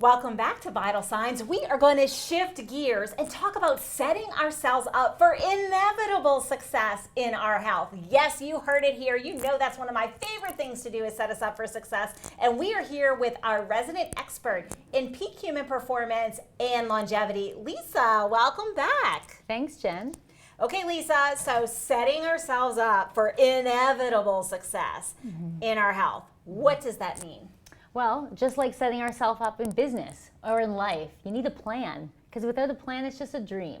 Welcome back to Vital Signs. We are going to shift gears and talk about setting ourselves up for inevitable success in our health. Yes, you heard it here. You know that's one of my favorite things to do is set us up for success. And we are here with our resident expert in peak human performance and longevity, Lisa. Welcome back. Thanks, Jen. Okay, Lisa, so setting ourselves up for inevitable success in our health. What does that mean? Well, just like setting ourselves up in business or in life, you need a plan, because without a plan, it's just a dream.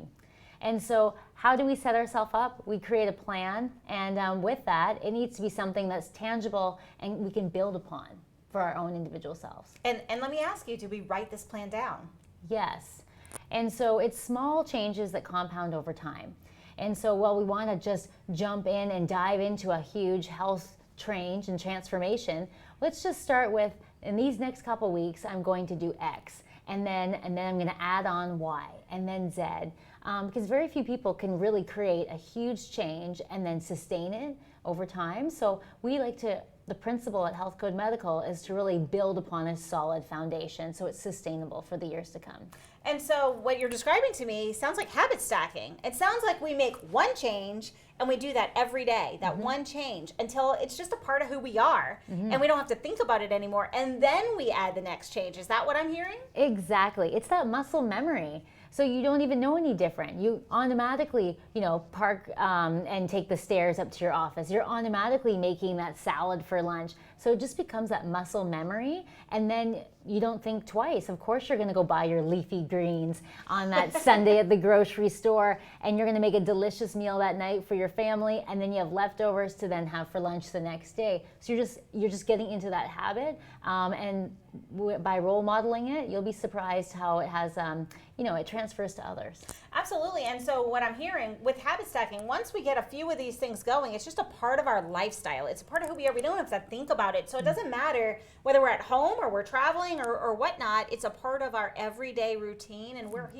And so how do we set ourselves up? We create a plan, and with that, it needs to be something that's tangible and we can build upon for our own individual selves. And let me ask you, do we write this plan down? Yes. And so it's small changes that compound over time. And so while we want to just jump in and dive into a huge health change and transformation, let's just start with, in these next couple weeks, I'm going to do X, and then I'm going to add on Y, and then Z, because very few people can really create a huge change and then sustain it over time. So we like to, the principle at Health Code Medical is to really build upon a solid foundation so it's sustainable for the years to come. And so what you're describing to me sounds like habit stacking. It sounds like we make one change and we do that every day, that one change, until it's just a part of who we are and we don't have to think about it anymore. And then we add the next change. Is that what I'm hearing? Exactly. It's that muscle memory. So you don't even know any different. You automatically, park and take the stairs up to your office. You're automatically making that salad for lunch. So it just becomes that muscle memory, and then you don't think twice. Of course you're gonna go buy your leafy greens on that Sunday at the grocery store, and you're gonna make a delicious meal that night for your family, and then you have leftovers to then have for lunch the next day. So you're just getting into that habit, and by role modeling it, you'll be surprised how it has, it transfers to others. Absolutely. And so what I'm hearing with habit stacking, once we get a few of these things going, it's just a part of our lifestyle. It's a part of who we are. We don't have to think about it. So it doesn't matter whether we're at home or we're traveling or whatnot. It's a part of our everyday routine, and we're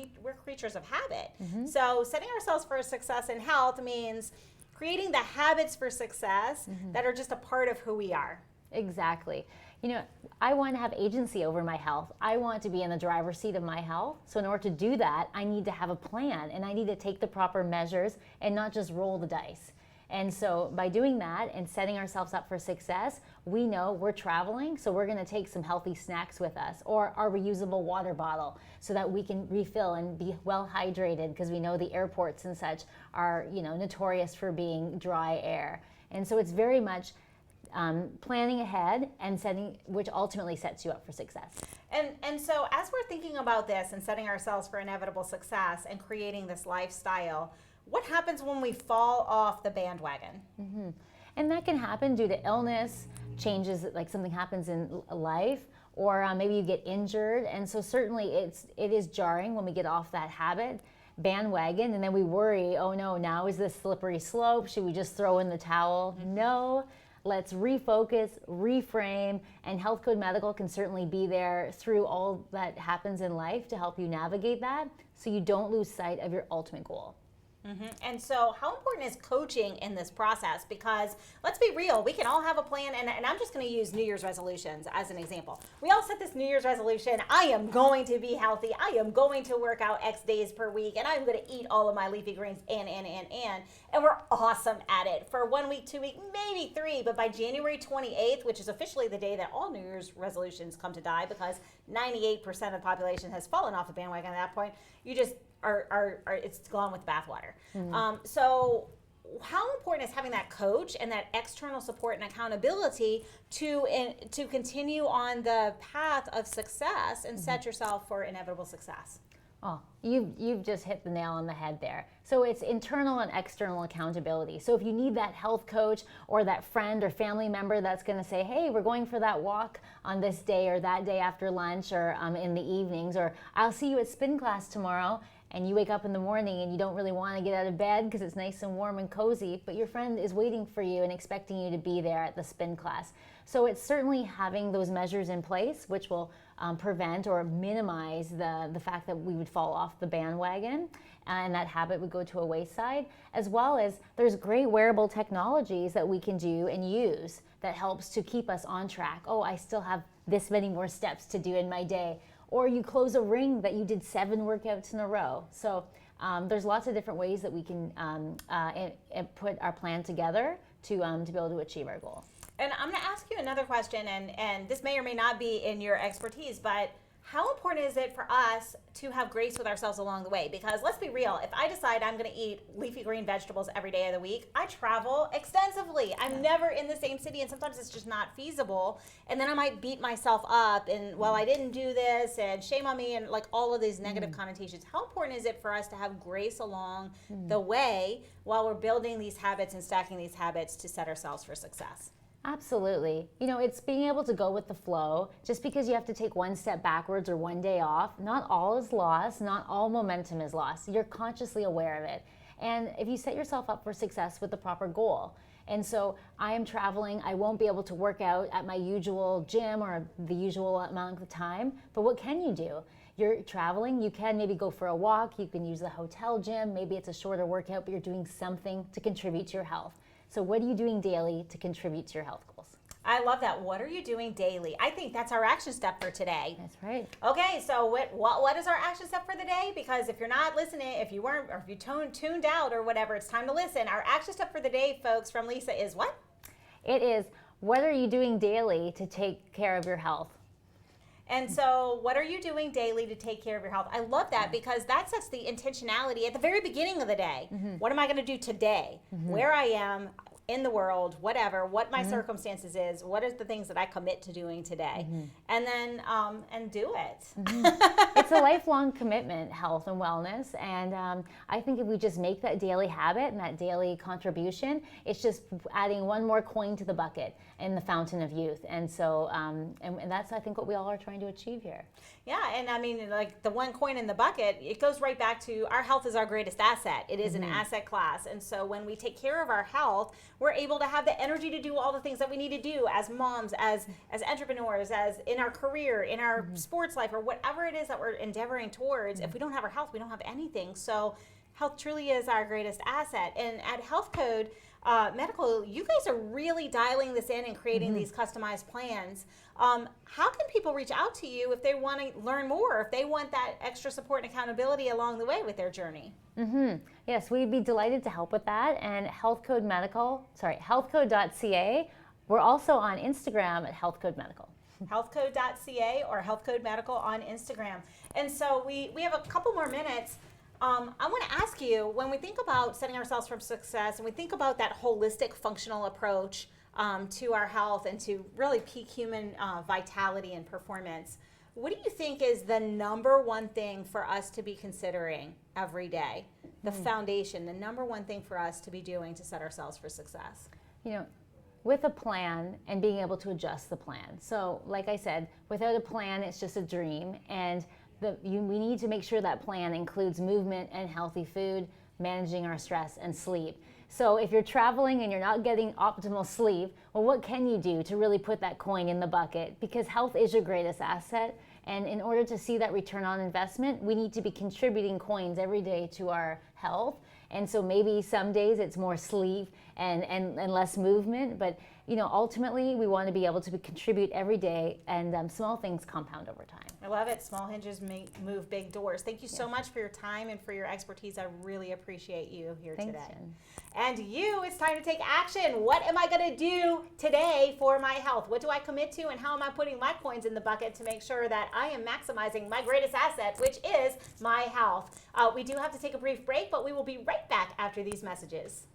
creatures of habit. So setting ourselves for success in health means creating the habits for success that are just a part of who we are. Exactly. I want to have agency over my health. I want to be in the driver's seat of my health. So in order to do that, I need to have a plan, and I need to take the proper measures and not just roll the dice. And so by doing that and setting ourselves up for success, we know we're traveling, so we're going to take some healthy snacks with us, or our reusable water bottle, so that we can refill and be well hydrated, because we know the airports and such are, notorious for being dry air. And so it's very much planning ahead and setting, which ultimately sets you up for success. And so as we're thinking about this and setting ourselves for inevitable success and creating this lifestyle, what happens when we fall off the bandwagon? And that can happen due to illness, changes, like something happens in life, or maybe you get injured. And so certainly it is jarring when we get off that bandwagon, and then we worry, oh no, now is this slippery slope? Should we just throw in the towel? No. Let's refocus, reframe, and Health Code Medical can certainly be there through all that happens in life to help you navigate that, so you don't lose sight of your ultimate goal. And so how important is coaching in this process? Because let's be real, we can all have a plan, and I'm just going to use New Year's resolutions as an example. We all set this New Year's resolution: I am going to be healthy, I am going to work out X days per week, and I'm going to eat all of my leafy greens, and we're awesome at it for 1 week, 2 weeks, maybe 3, but by January 28th, which is officially the day that all New Year's resolutions come to die, because 98% of the population has fallen off the bandwagon at that point, you just it's gone with bathwater. So how important is having that coach and that external support and accountability to continue on the path of success and set yourself for inevitable success? Oh, you've just hit the nail on the head there. So it's internal and external accountability. So if you need that health coach or that friend or family member that's going to say, hey, we're going for that walk on this day or that day after lunch or in the evenings, or I'll see you at spin class tomorrow, and you wake up in the morning and you don't really want to get out of bed because it's nice and warm and cozy, but your friend is waiting for you and expecting you to be there at the spin class. So it's certainly having those measures in place, which will prevent or minimize the fact that we would fall off the bandwagon and that habit would go to a wayside, as well as there's great wearable technologies that we can do and use that helps to keep us on track. Oh, I still have this many more steps to do in my day. or you close a ring that you did 7 workouts in a row. So there's lots of different ways that we can put our plan together to be able to achieve our goal. And I'm going to ask you another question, and this may or may not be in your expertise, but how important is it for us to have grace with ourselves along the way? Because let's be real, if I decide I'm going to eat leafy green vegetables every day of the week, I travel extensively. I'm never in the same city, and sometimes it's just not feasible. And then I might beat myself up, and well, I didn't do this, and shame on me, and like all of these negative connotations. How important is it for us to have grace along the way while we're building these habits and stacking these habits to set ourselves for success? Absolutely. You know, it's being able to go with the flow. Just because you have to take one step backwards or one day off, not all is lost, not all momentum is lost. You're consciously aware of it. And if you set yourself up for success with the proper goal. And so I am traveling, I won't be able to work out at my usual gym or the usual amount of time, but what can you do? You're traveling, you can maybe go for a walk, you can use the hotel gym, maybe it's a shorter workout, but you're doing something to contribute to your health. So what are you doing daily to contribute to your health goals? I love that. What are you doing daily? I think that's our action step for today. That's right. Okay, so what is our action step for the day? Because if you're not listening, if you weren't, or if you tuned out or whatever, it's time to listen. Our action step for the day, folks, from Lisa is what? It is, what are you doing daily to take care of your health? And so what are you doing daily to take care of your health? I love that because that sets the intentionality at the very beginning of the day. What am I going to do today? Where I am in the world, whatever, what my circumstances is, what are the things that I commit to doing today? And then, and do it. It's a lifelong commitment, health and wellness. And I think if we just make that daily habit and that daily contribution, it's just adding one more coin to the bucket in the fountain of youth. And so, and that's, I think, what we all are trying to achieve here. Yeah, and I mean, like the one coin in the bucket, it goes right back to our health is our greatest asset. It is an asset class. And so when we take care of our health, we're able to have the energy to do all the things that we need to do as moms, as entrepreneurs, as in our career, in our sports life, or whatever it is that we're endeavoring towards. If we don't have our health, we don't have anything. So health truly is our greatest asset. And at Health Code Medical, you guys are really dialing this in and creating these customized plans. How can people reach out to you if they want to learn more, if they want that extra support and accountability along the way with their journey? Yes, we'd be delighted to help with that. And healthcode.ca. We're also on Instagram at healthcode medical. Healthcode.ca or Healthcode Medical on Instagram. And so we have a couple more minutes. I want to ask you, when we think about setting ourselves for success and we think about that holistic functional approach to our health and to really peak human vitality and performance, what do you think is the number one thing for us to be considering every day? The foundation, the number one thing for us to be doing to set ourselves for success? You know, with a plan and being able to adjust the plan. So like I said, without a plan, it's just a dream. And we need to make sure that plan includes movement and healthy food, managing our stress and sleep. So if you're traveling and you're not getting optimal sleep, well, what can you do to really put that coin in the bucket? Because health is your greatest asset. And in order to see that return on investment, we need to be contributing coins every day to our health. And so maybe some days it's more sleep and less movement, but you know, ultimately we want to be able to contribute every day, and small things compound over time. I love it. Small hinges move big doors. Thank you so much for your time and for your expertise. I really appreciate you here Thanks, today. Jen. And you, it's time to take action. What am I going to do today for my health? What do I commit to, and how am I putting my coins in the bucket to make sure that I am maximizing my greatest asset, which is my health? We do have to take a brief break, but we will be right back after these messages.